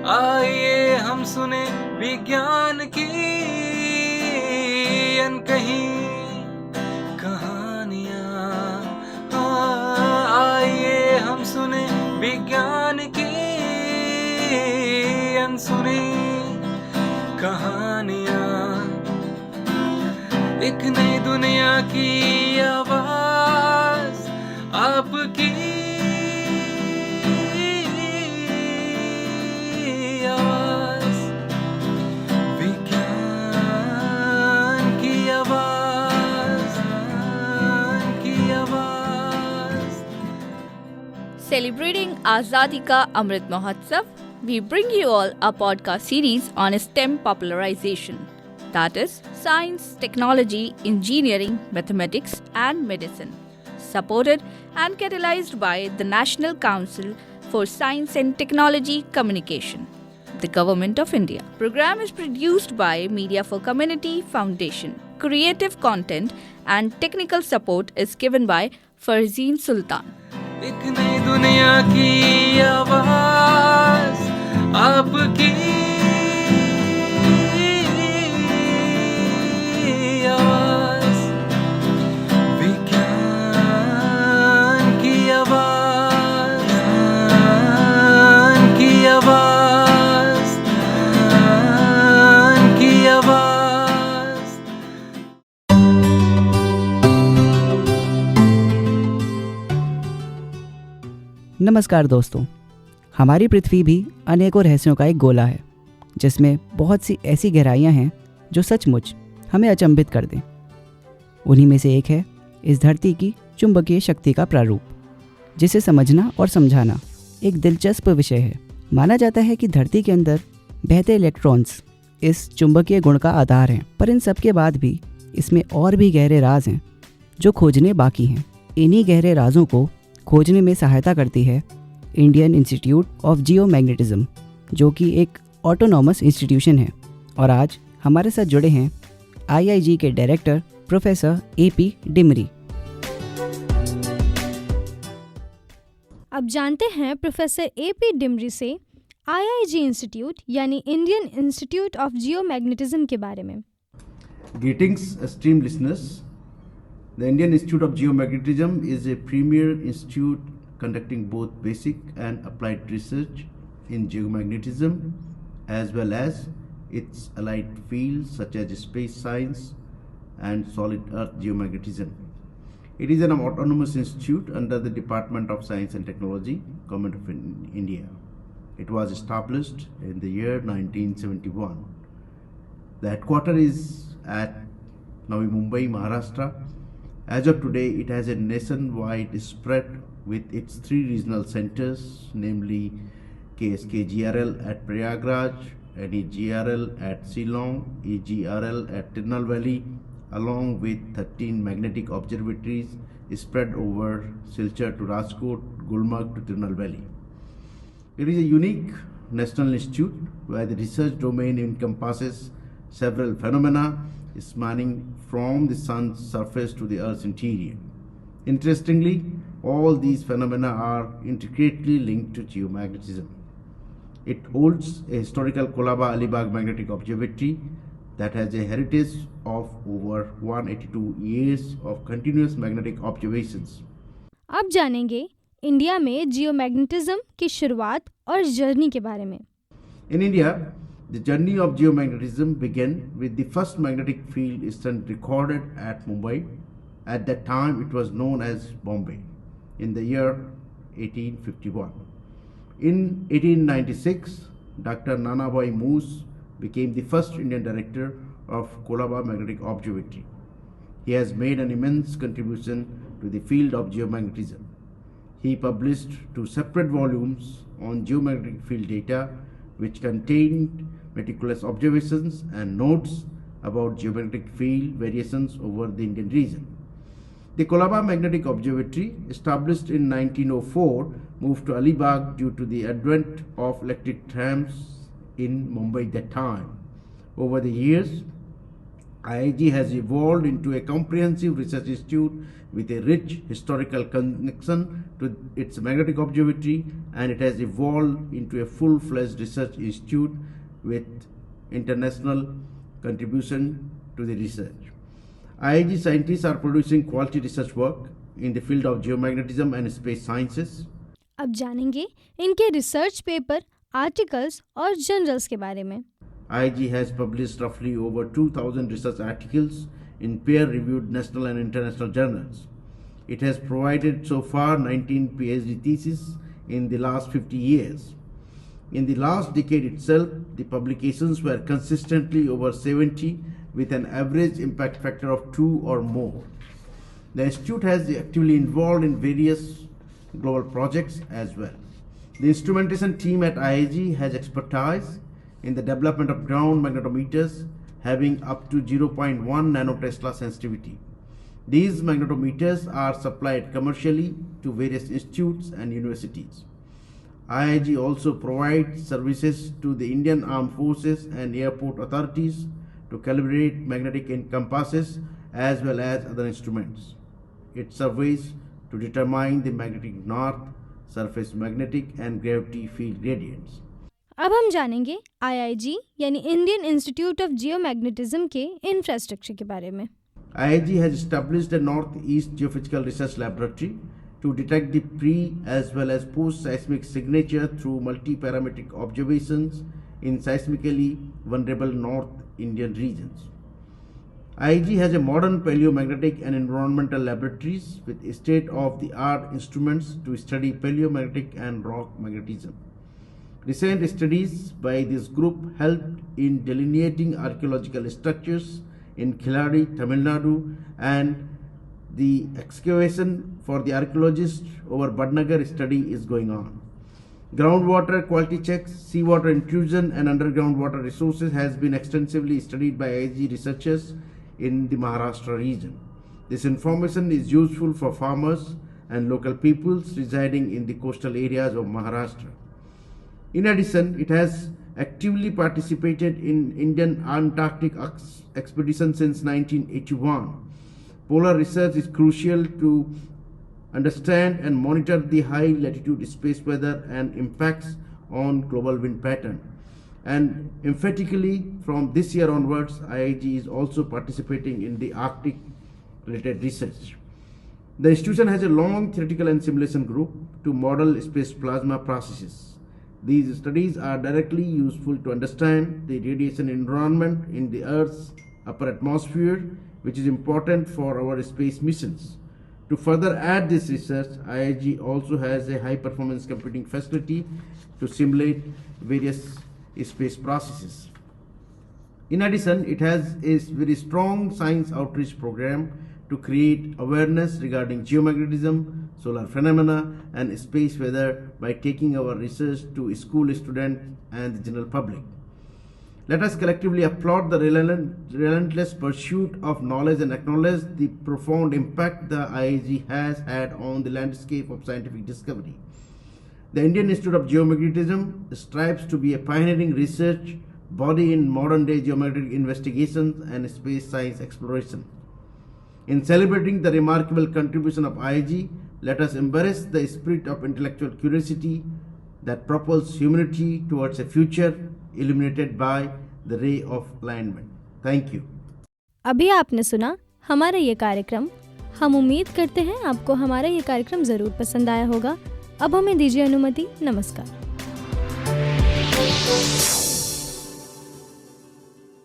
आइए हम सुने विज्ञान की अनकही कहानियाँ। आइए हम सुने विज्ञान की अनसुनी कहानियाँ। एक नई दुनिया की आवाज़ आपकी आवाज़, विज्ञान की आवाज़, की आवाज़। Celebrating Azadi Ka Amrit Mahotsav, we bring you all a podcast series on STEM popularization. That is, science, technology, engineering, mathematics, and medicine. Supported and catalyzed by the National Council for Science and Technology Communication, the Government of India. Program is produced by Media for Community Foundation. Creative content and technical support is given by Farzeen Sultan. एक नई दुनिया की आवाज़ आपकी आवाज़, विज्ञान की आवाज़, की आवाज़, की आवाज़। नमस्कार दोस्तों, हमारी पृथ्वी भी अनेकों रहस्यों का एक गोला है जिसमें बहुत सी ऐसी गहराइयाँ हैं जो सचमुच हमें अचंभित कर दें। उन्हीं में से एक है इस धरती की चुंबकीय शक्ति का प्रारूप, जिसे समझना और समझाना एक दिलचस्प विषय है। माना जाता है कि धरती के अंदर बहते इलेक्ट्रॉन्स इस चुंबकीय गुण का आधार हैं, पर इन सब के बाद भी इसमें और भी गहरे राज हैं जो खोजने बाकी हैं। इन्हीं गहरे राजों को खोजने में सहायता करती है इंडियन इंस्टीट्यूट ऑफ जियोमैग्नेटिज्म, जो कि एक ऑटोनॉमस इंस्टीट्यूशन है। और आज हमारे साथ जुड़े हैं आईआईजी के डायरेक्टर प्रोफेसर एपी डिमरी। अब जानते हैं प्रोफेसर एपी डिमरी से आईआईजी इंस्टीट्यूट यानी इंडियन इंस्टीट्यूट ऑफ जियोमैग्नेटिज्म के बारे में। Greetings, esteemed listeners. The Indian Institute of Geomagnetism is a premier institute conducting both basic and applied research in geomagnetism as well as its allied fields such as space science and solid earth geomagnetism. It is an autonomous institute under the Department of Science and Technology, Government of India. It was established in the year 1971. The headquarters is at Navi Mumbai, Maharashtra. As of today, it has a nationwide spread with its 3 regional centers, namely KSK-GRL at Prayagraj, NEGRL at Shillong, EGRL at Tirunelveli, along with 13 magnetic observatories spread over Silchar to Rajkot, Gulmarg to Tirunelveli. It is a unique national institute where the research domain encompasses several phenomena spanning from the sun's surface to the earth's interior. Interestingly, all these phenomena are intricately linked to geomagnetism. It holds a historical Kolaba Alibag Magnetic Observatory that has a heritage of over 182 years of continuous magnetic observations. अब जानेंगे India में जियोमैग्नेटिज्म की शुरुआत और journey के बारे में। In India, the journey of geomagnetism began with the first magnetic field study recorded at Mumbai. At that time, it was known as Bombay in the year 1851. In 1896, Dr. Nanabhai Moose became the first Indian director of Kolaba Magnetic Observatory. He has made an immense contribution to the field of geomagnetism. He published 2 separate volumes on geomagnetic field data, which contained meticulous observations and notes about geomagnetic field variations over the Indian region. The Kolaba Magnetic Observatory, established in 1904, moved to Alibag due to the advent of electric trams in Mumbai at that time. Over the years, IIG has evolved into a comprehensive research institute with a rich historical connection to its magnetic observatory, and it has evolved into a full-fledged research institute with international contribution to the research. IIG scientists are producing quality research work in the field of geomagnetism and space sciences. अब जानेंगे इनके research paper, articles और journals के बारे में। IIG has published roughly over 2,000 research articles in peer-reviewed national and international journals. It has provided so far 19 PhD theses in the last 50 years. In the last decade itself, the publications were consistently over 70 with an average impact factor of 2 or more. The institute has actively involved in various global projects as well. The instrumentation team at IIG has expertise in the development of ground magnetometers having up to 0.1 nanotesla sensitivity. These magnetometers are supplied commercially to various institutes and universities. IIG also provides services to the Indian Armed Forces and airport authorities to calibrate magnetic compasses as well as other instruments. It surveys to determine the magnetic north, surface magnetic and gravity field gradients. अब हम जानेंगे IIG यानी Indian institute of जियोमैग्नेटिज्म के infrastructure के बारे में। IIG has established a Northeast Geophysical Research Laboratory to detect the pre as well as post-seismic signature through multi-parametric observations in seismically vulnerable North Indian regions. IIG has a modern paleomagnetic and environmental laboratories with state-of-the-art instruments to study paleomagnetic and rock magnetism. Recent studies by this group helped in delineating archaeological structures in Khiladi, Tamil Nadu, and the excavation for the archaeologists over Badnagar study is going on. Groundwater quality checks, seawater intrusion and underground water resources has been extensively studied by IIG researchers in the Maharashtra region. This information is useful for farmers and local peoples residing in the coastal areas of Maharashtra. In addition, it has actively participated in Indian Antarctic expedition since 1981. Polar research is crucial to understand and monitor the high latitude space weather and impacts on global wind pattern. And emphatically, from this year onwards, IIG is also participating in the Arctic related research. The institution has a long theoretical and simulation group to model space plasma processes. These studies are directly useful to understand the radiation environment in the Earth's upper atmosphere, which is important for our space missions. To further add this research, IIG also has a high-performance computing facility to simulate various space processes. In addition, it has a very strong science outreach program to create awareness regarding geomagnetism, solar phenomena, and space weather by taking our research to school students and the general public. Let us collectively applaud the relentless pursuit of knowledge and acknowledge the profound impact the IIG has had on the landscape of scientific discovery. The Indian Institute of Geomagnetism strives to be a pioneering research body in modern-day geomagnetic investigations and space science exploration. In celebrating the remarkable contribution of IIG, let us embrace the spirit of intellectual curiosity that propels humanity towards a future illuminated by the ray of enlightenment. Thank you. अभी आपने सुना हमारा ये कार्यक्रम। हम उम्मीद करते हैं आपको हमारा ये कार्यक्रम ज़रूर पसंद आया होगा। अब हमें दीजिए अनुमति। नमस्कार।